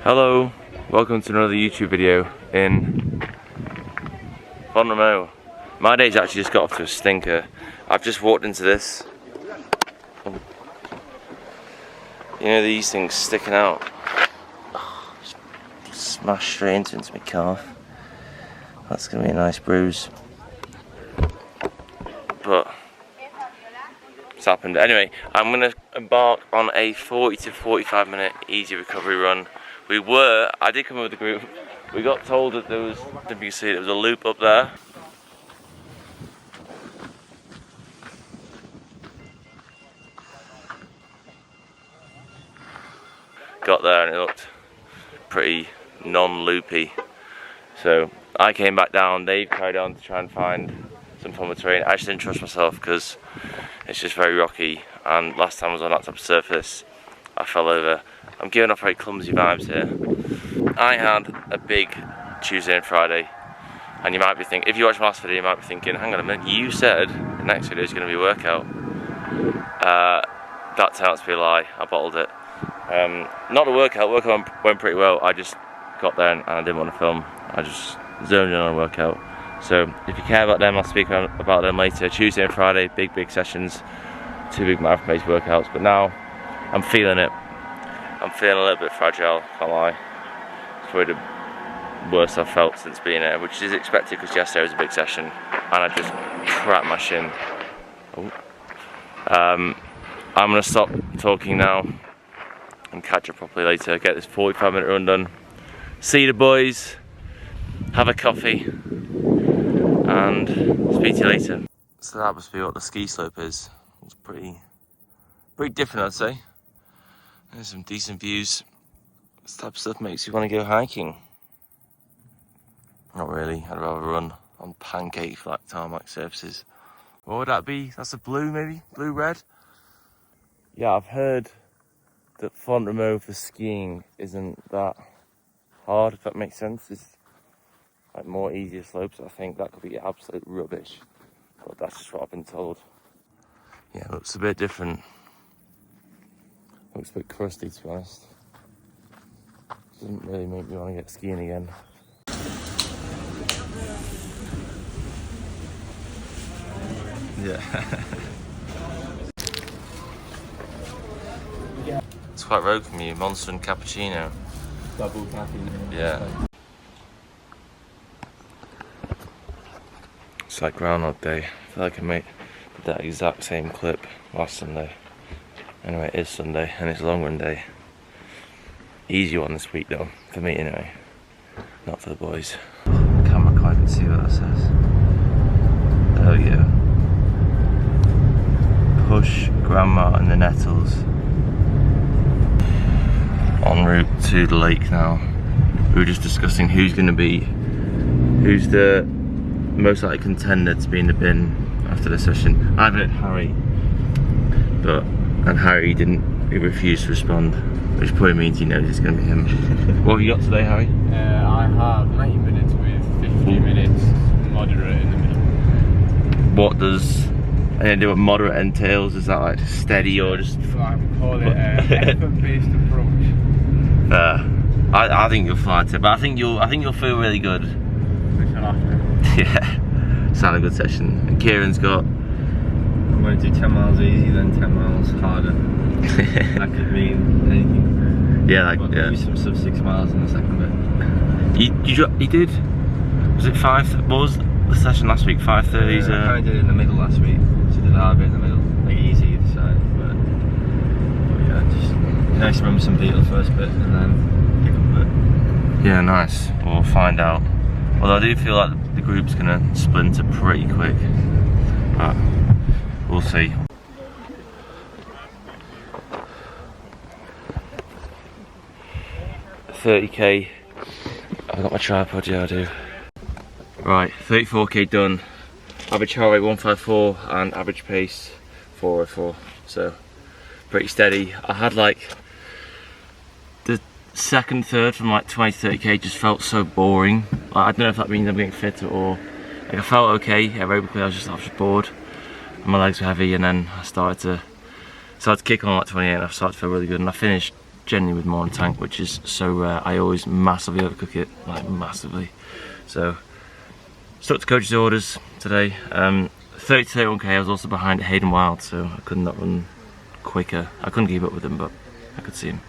Hello, welcome to another YouTube video in Font-Romeu. My day's actually just got off to a stinker. I've just walked into this. You know these things sticking out. Smashed straight into my calf. That's gonna be a nice bruise. But it's happened. Anyway, I'm gonna embark on a 40 to 45 minute easy recovery run. I did come up with the group. We got told that there was, if you can see it, there was a loop up there. Got there and it looked pretty non-loopy. So I came back down, they've carried on to try and find some form of terrain. I just didn't trust myself because it's just very rocky, and last time I was on that type of surface, I fell over. I'm giving off very clumsy vibes here. I had a big Tuesday and Friday, and you might be thinking, if you watch my last video, you might be thinking, hang on a minute, you said the next video is going to be a workout. That turned out to be a lie. I bottled it. Not a workout went pretty well. I just got there and I didn't want to film. I just zoned in on a workout. So if you care about them, I'll speak about them later. Tuesday and Friday, big sessions, 2 big marathon-based workouts. But now I'm feeling it. I'm feeling a little bit fragile, can't lie. It's probably the worst I've felt since being here, which is expected because yesterday was a big session and I just cracked my shin. I'm gonna stop talking now and catch up properly later. Get this 45-minute run done. See the boys, have a coffee, and speak to you later. So that must be what the ski slope is. It's pretty different, I'd say. There's some decent views. This type of stuff makes you want to go hiking. Not really, I'd rather run on pancake flat tarmac surfaces. What would that be? That's a blue maybe? Blue-red? Yeah, I've heard that Font-Romeu for skiing isn't that hard, if that makes sense. It's like more easier slopes. I think that could be absolute rubbish, but that's just what I've been told. Yeah, it looks a bit different. Looks a bit crusty, to be honest. Doesn't really make me want to get skiing again. Yeah. It's quite rogue from you, monster and cappuccino. Double caffeine. Yeah. It's like Groundhog Day. I feel like I made that exact same clip last Sunday. Anyway, it is Sunday and it's a long run day. Easy one this week though, for me anyway. Not for the boys. Camera can't even see what that says. There we go. Push Grandma and the Nettles. En route to the lake now. We were just discussing who's the most likely contender to be in the bin after the session. I voted Harry, and Harry he refused to respond, which probably means he knows it's going to be him. What have you got today, Harry? I have 90 minutes with 50 minutes moderate in the middle. What does anything do what moderate entails? Is that like steady or just? So I would call it an effort-based approach. I think you'll fly to, but I think you'll feel really good. Which I'll have to. Yeah, it's not a good session. And Kieran's got. I'm going to do 10 miles easy, then 10 miles harder. That could mean anything. Yeah, like yeah. Do some sub 6 miles in the second bit. You did? Was it 5? What was the session last week? 5:30s. I kind of did it in the middle last week, so did a hard bit in the middle, like easy either side. But yeah, just nice to remember some people first bit and then pick up a bit. Yeah, nice. We'll find out. Although I do feel like the group's gonna splinter pretty quick. But we'll see. $30k. I've got my tripod, yeah I do. Right, 34k done. Average heart rate 154 and average pace 404. So pretty steady. I had like the second, third from like 20 to 30k just felt so boring. Like, I don't know if that means I'm getting fitter or like I felt okay aerobically. I was just bored my legs were heavy, and then I started to kick on like 28 and I started to feel really good, and I finished genuinely with more on tank, which is so rare. I always massively overcook it, like massively. So stuck to coach's orders today. 30-31k. I was also behind Hayden Wild, so I could not run quicker. I couldn't keep up with him, but I could see him.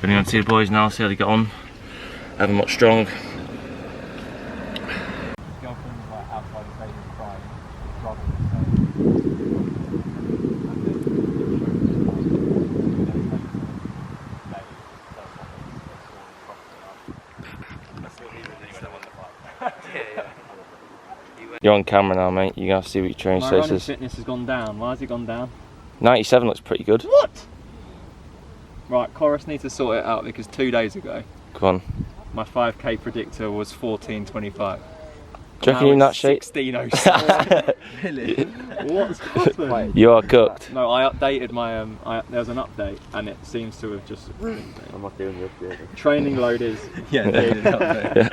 We're going to see the boys now, see how they get on. Have them much strong. You're on camera now, mate. You're going to have to see what your training status is. My fitness has gone down. Why has it gone down? 97 looks pretty good. What? Right, Chorus needs to sort it out because 2 days ago, Come on. my 5k predictor was 14:25. Do you reckon you're in that shape? 16:07. Really? What's happened? You are cooked. No, I updated my there was an update and it seems to have just. I'm not doing this yet. Training load is. Yeah, they did update.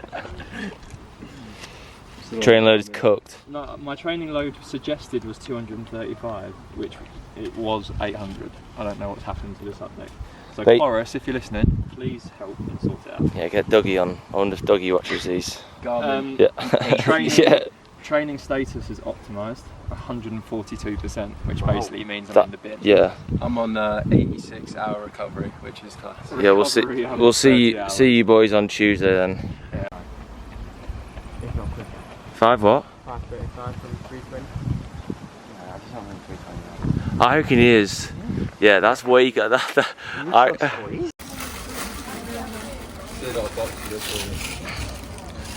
Training load is cooked. No, my training load suggested was 235, which it was 800. I don't know what's happened to this update. So Chorus, if you're listening, please help and sort it out. Yeah, get Dougie on. I wonder if Dougie watches these. Yeah. Training, Yeah. Training status is optimised, 142%, which basically means I'm in the bin. Yeah. I'm on 86-hour recovery, which is class. Yeah, we'll see. We'll see you boys on Tuesday then. Yeah. 5 what? 5:35 from 3:20. I reckon he is. Yeah, that's weak.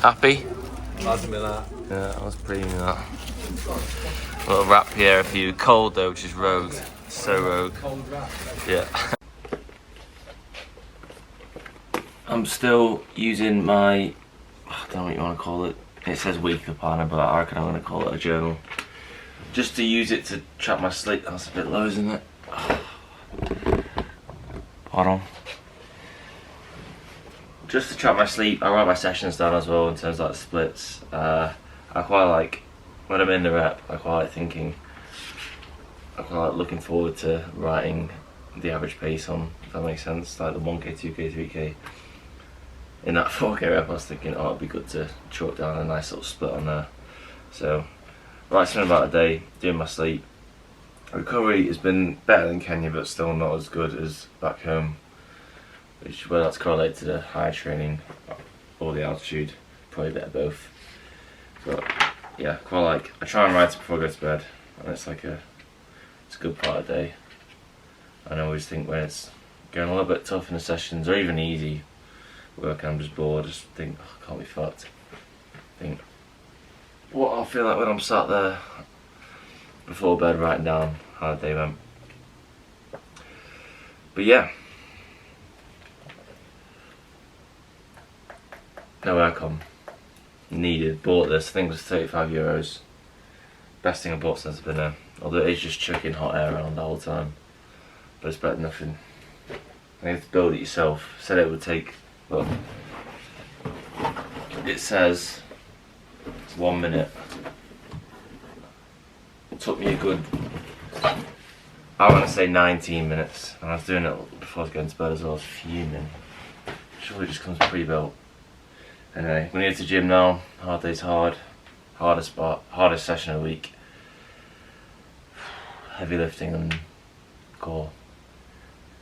Happy? Yeah, that was pretty that. A little wrap here if you cold though, which is rogue. So rogue. Yeah. I'm still using my, I don't know what you want to call it. It says weekly planner, but I reckon I'm going to call it a journal. Just to use it to track my sleep. That's a bit low, isn't it? Hold on. Just to track my sleep, I write my sessions down as well in terms of like splits. I quite like, when I'm in the rep, I quite like thinking, I quite like looking forward to writing the average pace on, if that makes sense, like the 1k, 2k, 3k. In that 4k rep I was thinking, oh it'd be good to chalk down a nice little split on there. So, write something about a day, doing my sleep. Recovery has been better than Kenya but still not as good as back home. Which, whether that's correlated to the high training or the altitude, probably a bit of both. But yeah, quite like, I try and write it before I go to bed, and it's like it's a good part of the day. And I always think when it's going a little bit tough in the sessions, or even easy work, I'm just bored, just think, oh, I can't be fucked. Think what I'll feel like when I'm sat there before bed writing down how the day went. But yeah. No aircon. Needed. Bought this. I think it was €35. Best thing I bought since I've been there. Although it is just chucking hot air around the whole time. But it's better than nothing. And you have to build it yourself. Said it would take, well, it says 1 minute. It took me a good, I want to say 19 minutes. And I was doing it before I was going to bed as well. I was fuming. Surely it just comes pre-built. Anyway, we need to gym now. Hard day's hard. Hardest session of the week. Heavy lifting and core.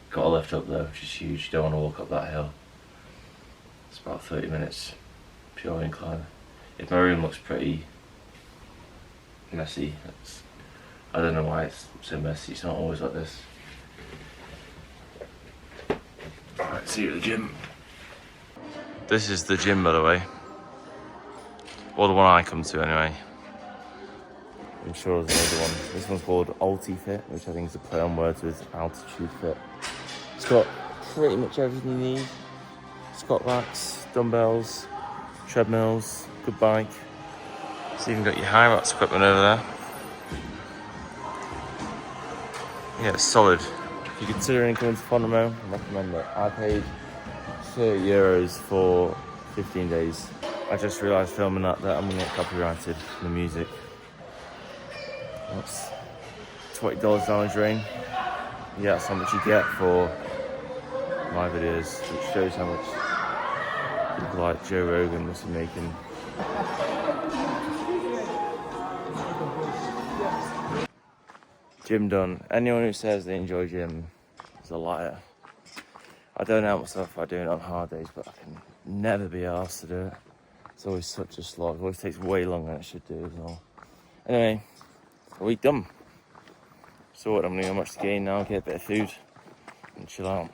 Got to lift up though, which is huge. You don't want to walk up that hill. It's about 30 minutes, pure incline. If my room looks pretty messy, I don't know why it's so messy. It's not always like this. Right, see you at the gym. This is the gym, by the way. Or the one I come to anyway. I'm sure there's another one. This one's called Alti-Fit, which I think is a play on words with altitude fit. It's got pretty much everything you need. Squat racks, dumbbells, treadmills, good bike. It's even got your high rocks equipment over there. Yeah, it's solid. If you're considering coming to Font-Romeu, I recommend it. I paid €30 for 15 days. I just realised filming that I'm going to get copyrighted for the music. That's $20 down the drain. Yeah, that's how much you get for my videos, which shows how much people like Joe Rogan must be making. Gym done. Anyone who says they enjoy gym is a liar. I don't know myself if I do it on hard days, but I can never be asked to do it. It's always such a slog. It always takes way longer than it should do as well. Anyway, a week done. So what, I'm gonna go much to gain now, get a bit of food and chill out.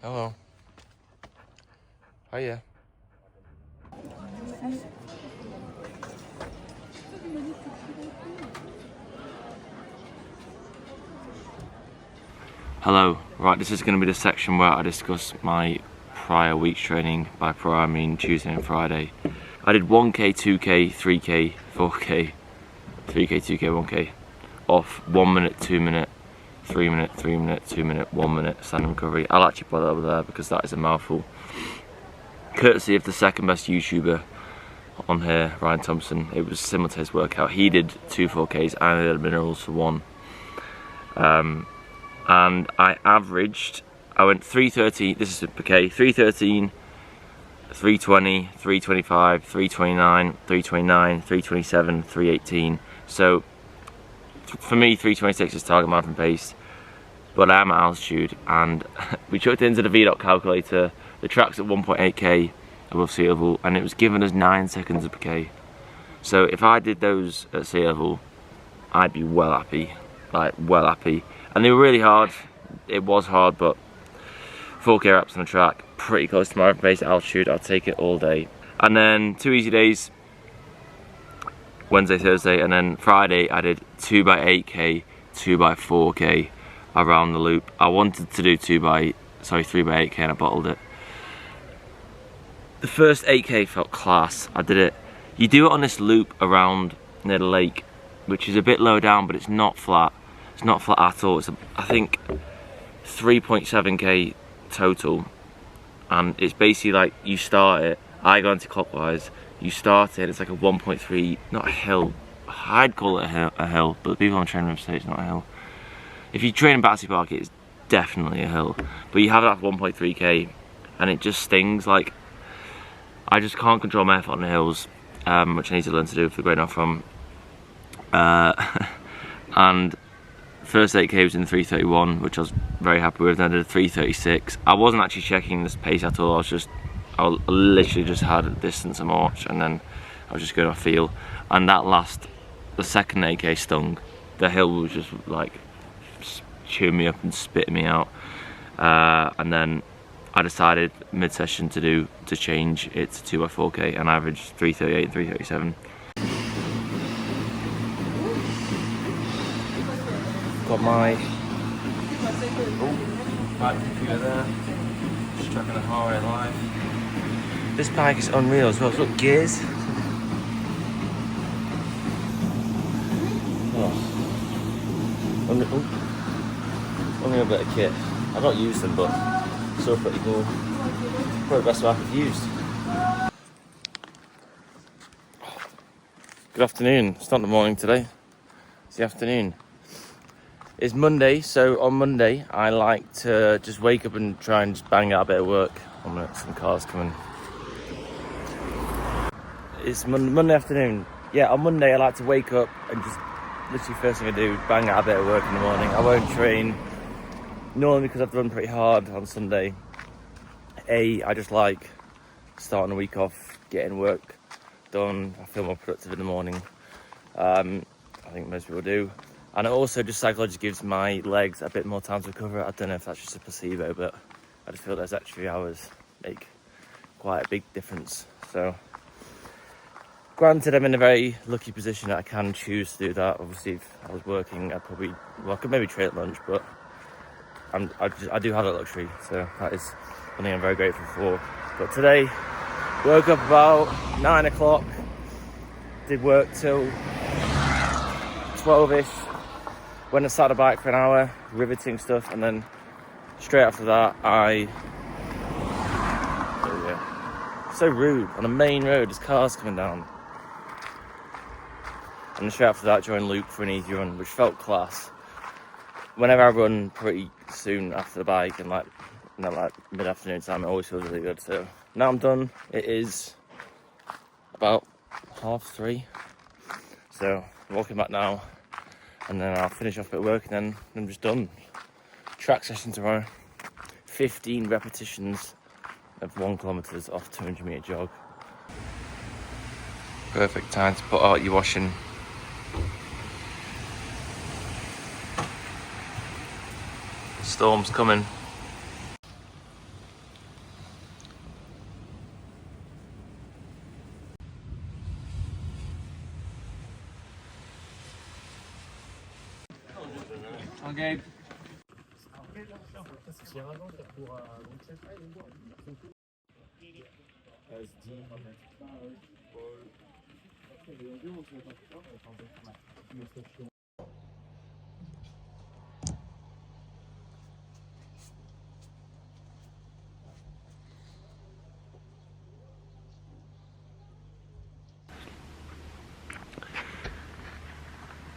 Hello. Hiya. Hello. Right, this is going to be the section where I discuss my prior week's training. By prior I mean Tuesday and Friday. I did 1k, 2k, 3k, 4k, 3k, 2k, 1k, off 1 minute, 2 minute, 3 minute, 3 minute, 2 minute, 1 minute standing recovery. I'll actually put that over there because that is a mouthful. Courtesy of the second best YouTuber on here, Ryan Thompson. It was similar to his workout. He did 2 4Ks and I did minerals for 1. And I averaged, I went 313, this is per K, 313, 320, 325, 329, 329, 327, 318. So for me 326 is target marathon pace, but I am at altitude, and we chucked it into the VDOT calculator. The track's at 1.8k above sea level and it was giving us 9 seconds per K. So if I did those at sea level, I'd be well happy, like well happy. And they were really hard. It was hard, but 4k reps on the track, pretty close to my pace at altitude. I'll take it all day. And then 2 easy days, Wednesday, Thursday, and then Friday I did 2x8k, 2x4k around the loop. I wanted to do 3x8k and I bottled it. The first 8k felt class. I did it. You do it on this loop around near the lake, which is a bit low down, but it's not flat. It's not flat at all. It's I think 3.7k total, and it's basically like you start it. I go anti-clockwise. You start it. It's like a 1.3, not a hill. I'd call it a hill, but the people I'm training with say it's not a hill. If you train in Battersea Park, it's definitely a hill. But you have that 1.3k, and it just stings. Like, I just can't control my effort on the hills, which I need to learn to do for the grade I'm from. And first 8k was in 3:31, which I was very happy with. Then I did a 3:36. I wasn't actually checking this pace at all. I literally just had a distance of march, and then I was just going off feel. And the second 8k stung. The hill was just like chewing me up and spitting me out. And then I decided mid-session to change it to 2x4k, and I averaged 3:38 and 3:37. Got my bike computer there, just tracking the heart rate live. This bike is unreal as well. Look, gears. Only a bit of kit. I've not used them, but still pretty cool. Probably the best bike I've used. Good afternoon. It's not the morning today. It's the afternoon. It's Monday, so on Monday I like to just wake up and try and just bang out a bit of work. Oh, minute, some cars coming. It's Monday afternoon. Yeah, on Monday I like to wake up and just literally first thing I do, bang out a bit of work in the morning. I won't train normally because I've run pretty hard on Sunday. I just like starting the week off, getting work done. I feel more productive in the morning. I think most people do. And it also just psychologically gives my legs a bit more time to recover. I don't know if that's just a placebo, but I just feel those extra 3 hours make quite a big difference. So, granted, I'm in a very lucky position that I can choose to do that. Obviously, if I was working, I could maybe train at lunch, but I do have that luxury. So that is something I'm very grateful for. But today, woke up about 9 o'clock, did work till 12ish. Went and sat on a bike for an hour, riveting stuff, and then straight after that, so rude, on the main road, there's cars coming down. And straight after that, joined Luke for an easy run, which felt class. whenever I run pretty soon after the bike and like mid-afternoon time, it always feels really good. So now I'm done. It is about 3:30. So I'm walking back now, and then I'll finish off a bit of work, and then I'm just done. Track session tomorrow. 15 repetitions of 1 kilometre off 200-metre jog. Perfect time to put out your washing. Storm's coming. Okay.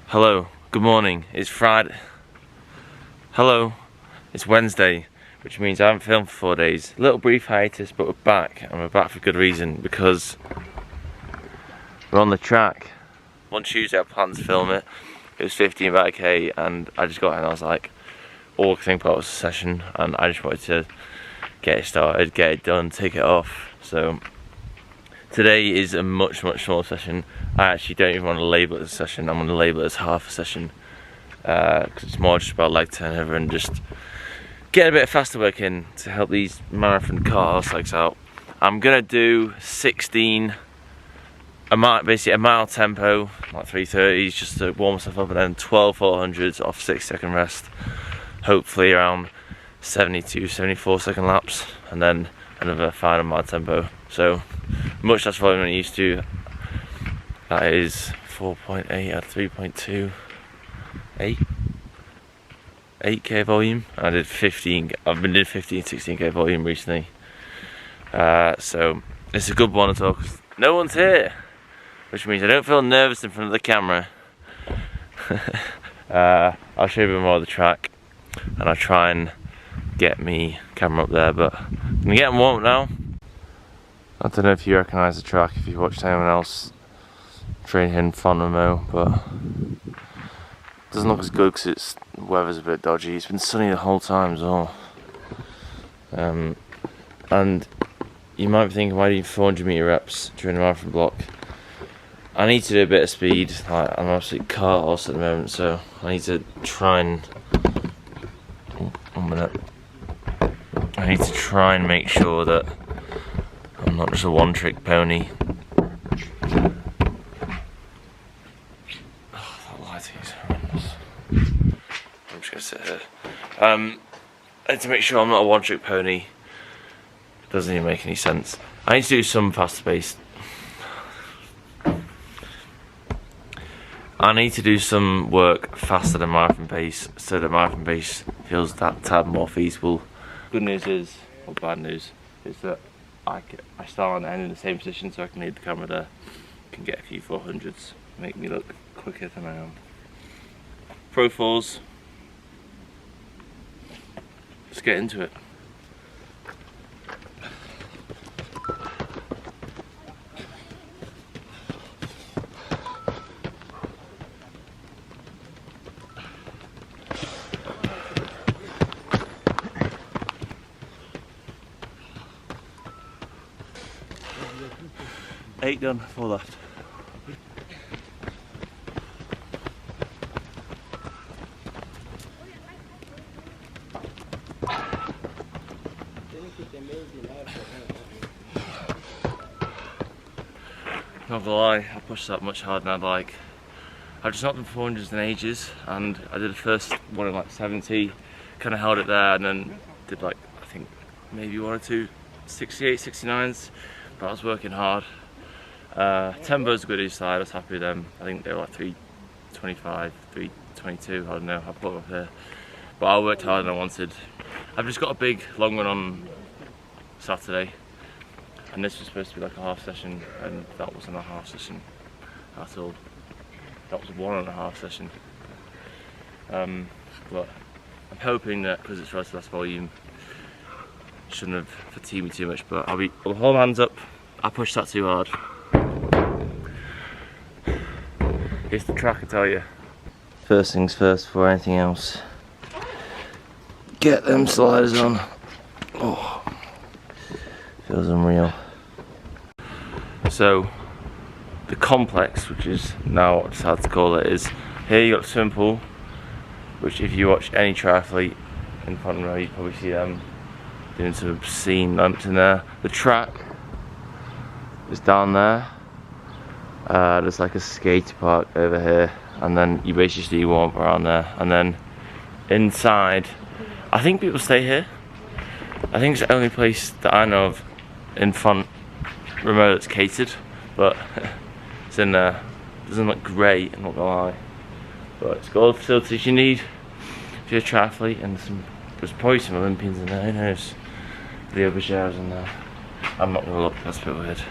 Hello, good morning. It's Friday. Hello, it's Wednesday, which means I haven't filmed for 4 days. A little brief hiatus, but we're back, and we're back for good reason, because we're on the track. One Tuesday I planned to film it. It was 15k, and I just got in and I was like, all I could think about was a session, and I just wanted to get it started, get it done, take it off. So today is a much smaller session. I actually don't even want to label it as a session. I'm going to label it as half a session, because it's more just about leg turnover and just getting a bit of faster work in to help these marathon car legs out. I'm going to do 16, basically a mile tempo, like 3:30s, just to warm myself up, and then 12 400s off 6-second rest, hopefully around 72-74 second laps, and then another final mile tempo. So much less volume than I used to. That is 4.8 at 3.2, 8k volume. I did 15. I've been doing 15-16k volume recently. So it's a good one as well, because no one's here, which means I don't feel nervous in front of the camera. I'll show you a bit more of the track, and I'll try and get me camera up there, but I'm gonna get them warm up now. I don't know if you recognise the track if you've watched anyone else train here in Font-Romeu, but it doesn't look as good because the weather's a bit dodgy. It's been sunny the whole time as well. And you might be thinking, why do you 400-metre reps during a marathon block? I need to do a bit of speed. Like, I'm absolutely car horse at the moment, so I need to try and... Oh, 1 minute. I need to try and make sure that I'm not just a one-trick pony. Oh, that lighting is horrendous. I'm just gonna sit here. I need to make sure I'm not a one-trick pony. It doesn't even make any sense. I need to do some faster pace. I need to do some work faster than marathon pace, so that marathon pace feels that tad more feasible. Good news is, or bad news, is that I start and end in the same position, so I can leave the camera there. Can get a few 400s, make me look quicker than I am. Pro 4s. Let's get into it. Eight done, 4 left. Not gonna lie, I pushed that much harder than I'd like. I've just not done 400s in ages, and I did the first one in like 70, kind of held it there, and then did like, I think maybe 1 or 2 68, 69s, but I was working hard. Tempo's a good each side, I was happy with them. I think they were like 325, 322, I don't know, I put them up here. But I worked harder than I wanted. I've just got a big long one on Saturday, and this was supposed to be like a half session, and that wasn't a half session at all. That was 1.5 session. But I'm hoping that because it's relatively less volume, shouldn't have fatigued me too much, but I'll hold my hands up. I pushed that too hard. It's the track, I tell you. First things first before anything else. Get them sliders on. Oh, feels unreal. So, the complex, which is now what I decided to call it, is here you got the swimming pool, which if you watch any triathlete in Font-Romeu, you probably see them doing some obscene lamps in there. The track is down there. There's like a skate park over here, and then you basically warm up around there. And then inside, I think people stay here. I think it's the only place that I know of in Font-Romeu that's catered, but it's in there. Doesn't look great, I'm not gonna lie, but it's got all the facilities you need if you're a triathlete, and there's probably some Olympians in there. Who knows? The Aubergine's in there. I'm not gonna look, that's a bit weird,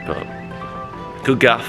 but good gaff.